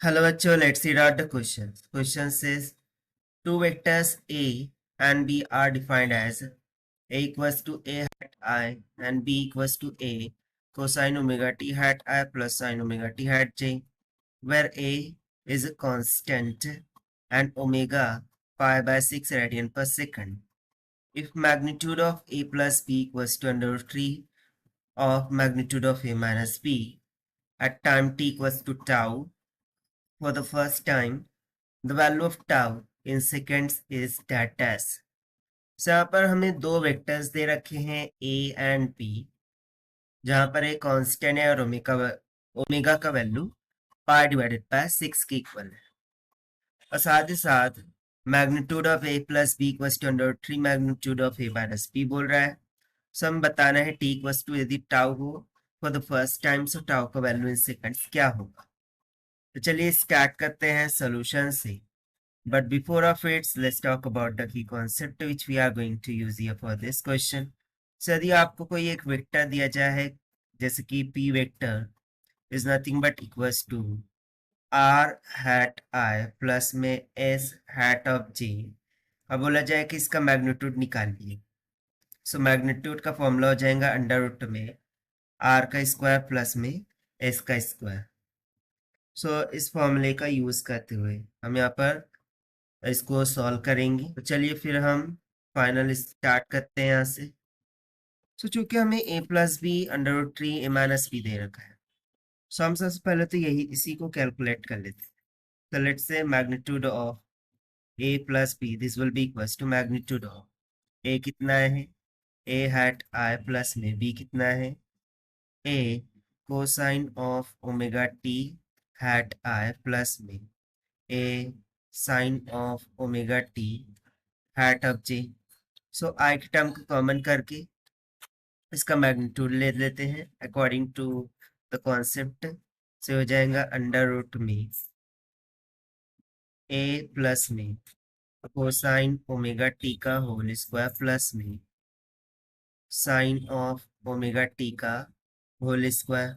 Hello, bachcho. Let's read out the questions. Question says two vectors A and B are defined as A equals to A hat I and B equals to A cosine omega t hat I plus sine omega t hat j, where A is a constant and omega pi by 6 radian per second. If magnitude of A plus B equals to under root 3 of magnitude of A minus B at time t equals to tau, for the first time the value of tau in seconds is that as. So यहाँ पर हमें दो vectors दे रखे हैं a and b, जहाँ पर एक constant है और ओमेगा का वैल्यू पाई डिवाइडेड बाय 6 के इक्वल है, और साथ ही साथ magnitude of a plus B equals to under 3 magnitude of a minus b बोल रहा है. सो हम बताना है t इक्वल्स टू यदि टाउ हो for the first time, so tau का वैल्यू इन सेकंड्स क्या होगा. तो चलिए स्टार्ट करते हैं सोल्यूशन से. But before of it, let's talk about the key concept which we are going to use here for this question. So यदि आपको कोई एक वेक्टर दिया जाए है, जैसे कि p vector is nothing but equals to r hat I plus में s hat of j, अब बोला जाए कि इसका मैग्नीट्यूड निकालिए. सो मैग्नीट्यूड का फॉर्मूला हो जाएगा अंडर रूट में r का स्क्वायर प्लस में s का स्क्वायर. सो इस फॉर्मूले का यूज करते हुए हम यहाँ पर इसको सॉल्व करेंगे. तो चलिए फिर हम फाइनल स्टार्ट करते हैं यहाँ से. सो चूंकि हमें a plus B under root 3 a minus B दे रखा है, सो हम सबसे पहले तो इसी को कैलकुलेट कर लेते हैं. तो let's say magnitude of a plus B this will be equals to magnitude of a कितना है a हैट I प्लस में b कितना है a cosine of omega t hat I plus में a sine of omega t hat of j. So I के term को common करके इसका मैग्नीट्यूड ले लेते हैं अकॉर्डिंग टू द कॉन्सेप्ट. से हो जाएगा अंडर रूट में a प्लस में कोसाइन ओमेगा टी का होल स्क्वायर प्लस में साइन ऑफ ओमेगा टी का होल स्क्वायर.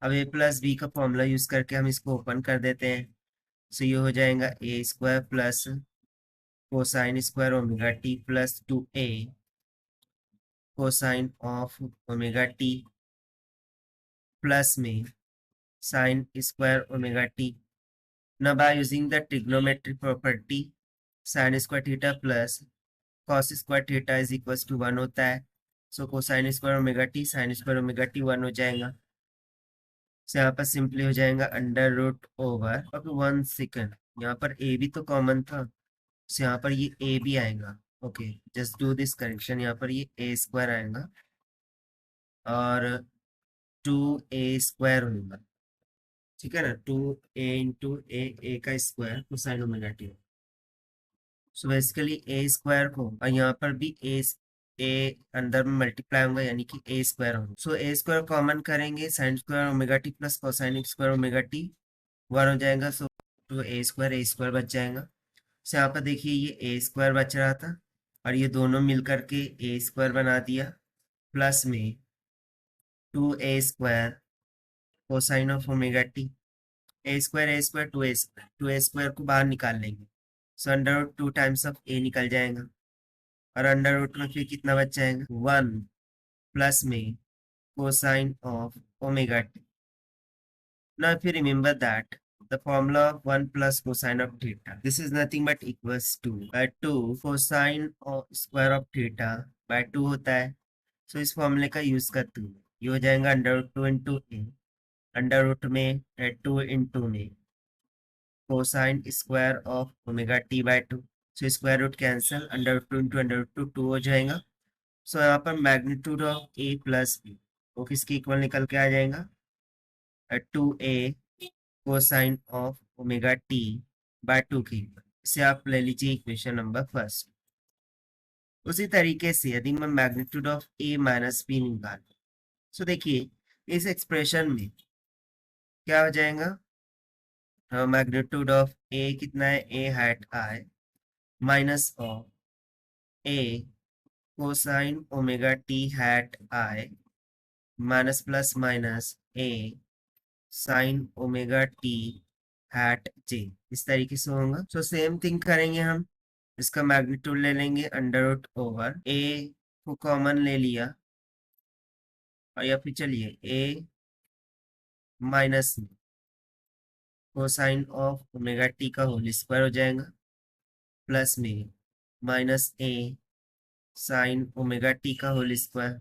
अब a प्लस बी का फॉर्मूला यूज करके हम इसको ओपन कर देते हैं. सो ये हो जाएगा a square plus cosine square omega T plus 2a cosine of omega T plus में sine square omega T. Now by using the trigonometric property, sin square theta plus cos square theta is equals to 1 होता है. So cosine square omega T sine square omega T 1 हो जाएगा. So यहाँ पर simply हो जाएगा under root over. अब 1 second, यहाँ पर ए भी तो कॉमन था, सो यहाँ पर ये ए भी आएगा. Okay, just do this correction. यहाँ पर ये ए स्क्वायर आएगा और 2a स्क्वायर होगा. ठीक है ना, 2a इंटू ए का square cosine omega T. So basically A square को और यहाँ पर भी ए अंदर में मल्टीप्लाई होगा यानी कि ए स्क्वायर होगा. सो ए स्क्वायर कॉमन करेंगे, sign square omega T plus cosine square omega T 1 हो जाएगा. सो तो ए स्क्वायर बच जाएगा. सो यहाँ पर देखिए ये ए स्क्वायर बच रहा था और ये दोनों मिल करके ए स्क्वायर बना दिया प्लस में 2a square cosine of omega T. A square 2a square को बाहर निकाल लेंगे. So under root 2 times of A निकल जाएगा और अंडर रूट में फिर कितना बच जाएगा 1 प्लस में cosine of omega T. Now if you remember that the formula of 1 plus cosine of theta, this is nothing but equals to 2 cosine of square of theta by 2 होता है. सो इस फॉर्मूले का यूज करते हुए ये हो जाएगा under root 2 into A under root में 2 इंटू में cosine square of omega T by 2. So square root cancel, under root 2 into under root 2 2 हो जाएगा. सो यहाँ पर magnitude of A plus B वो किसके इक्वल निकल के आ जाएगा 2a cosine of omega T by 2 के इक्वल. इसे आप ले लीजिए इक्वेशन नंबर फर्स्ट. उसी तरीके से यदि मैं magnitude of A minus B निकालूं, सो देखिए इस एक्सप्रेशन में क्या हो जाएगा, मैग्नीट्यूड ऑफ ए कितना है A hat I minus of A cosine omega T hat I minus plus minus A sine omega T hat J, इस तरीके से होगा। सो सेम थिंग करेंगे हम, इसका मैग्नीट्यूड ले लेंगे अंडर रूट ओवर ए को कॉमन ले लिया, और या फिर चलिए A minus cosine of omega T का होल स्क्वायर हो जाएगा, प्लस में minus A sine omega T का होल स्क्वायर।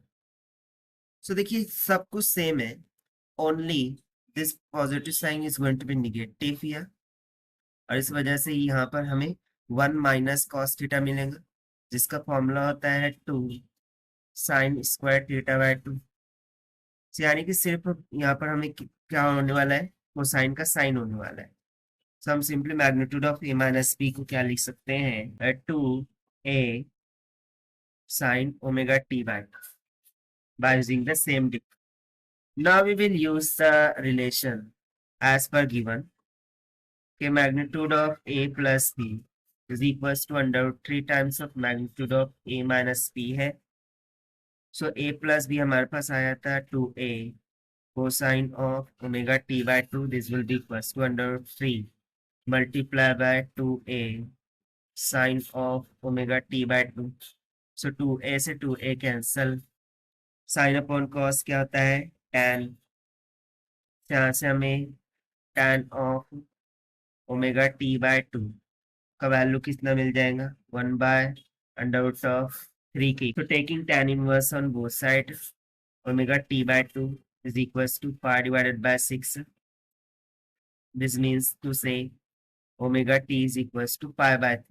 सो देखिए सब कुछ सेम है, only this positive sign is going to be negative here, और इस वजह से यहाँ पर हमें 1 माइनस कॉस थीटा मिलेगा, जिसका फॉर्मूला होता है 2 साइन स्क्वायर थीटा बाय 2। यानी कि सिर्फ यहाँ पर हमें क्या होने वाला है, कोसाइन का साइन होने वाला है। सो हम simply magnitude of A minus B को क्या लिख सकते हैं, 2a sine omega T by using the same difference. Now we will use the relation as per given. Okay, magnitude of a plus b is equals to under root 3 times of magnitude of a minus b है. So a plus b हमारे पास आया था 2a cosine of omega t by 2. This will be equals to under root 3 multiply by 2a sine of omega t by 2. So 2a से 2a cancel, sine upon cos क्या होता है, tan, यहाँ से हमें tan of omega T by 2 का value कितना मिल जाएगा, 1 बाय अंडर रूट ऑफ 3 की। तो taking tan inverse on both side, omega T by 2 is equals to pi divided by 6। This means two से omega T is equals to pi by 3।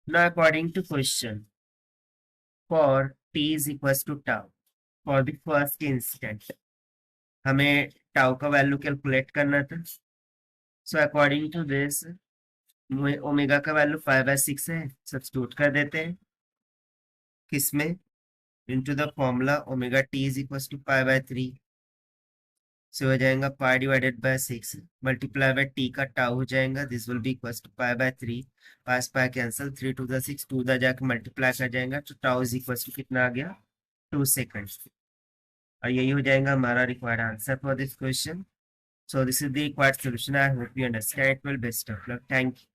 Now according to question, for t is equals to tau for the first instant, हमें tau का value calculate करना था। So according to this omega का value 5/6 है, substitute कर देते हैं किसमें, into the formula omega T is equal to पाई/3 से हो जाएगा pi divided by 6 multiply by T का टाउ हो जाएगा, this will be equal to पाई/3, पास pi cancel, 3 two the 6 2 the जाके मल्टीप्लाई कर जाएगा, तो टाउ इज इक्वल टू कितना आ गया, 2 सेकंड्स। और यही हो जाएगा हमारा required answer for this question. So this is the required solution. I hope you understand it well. Best of luck. Thank you.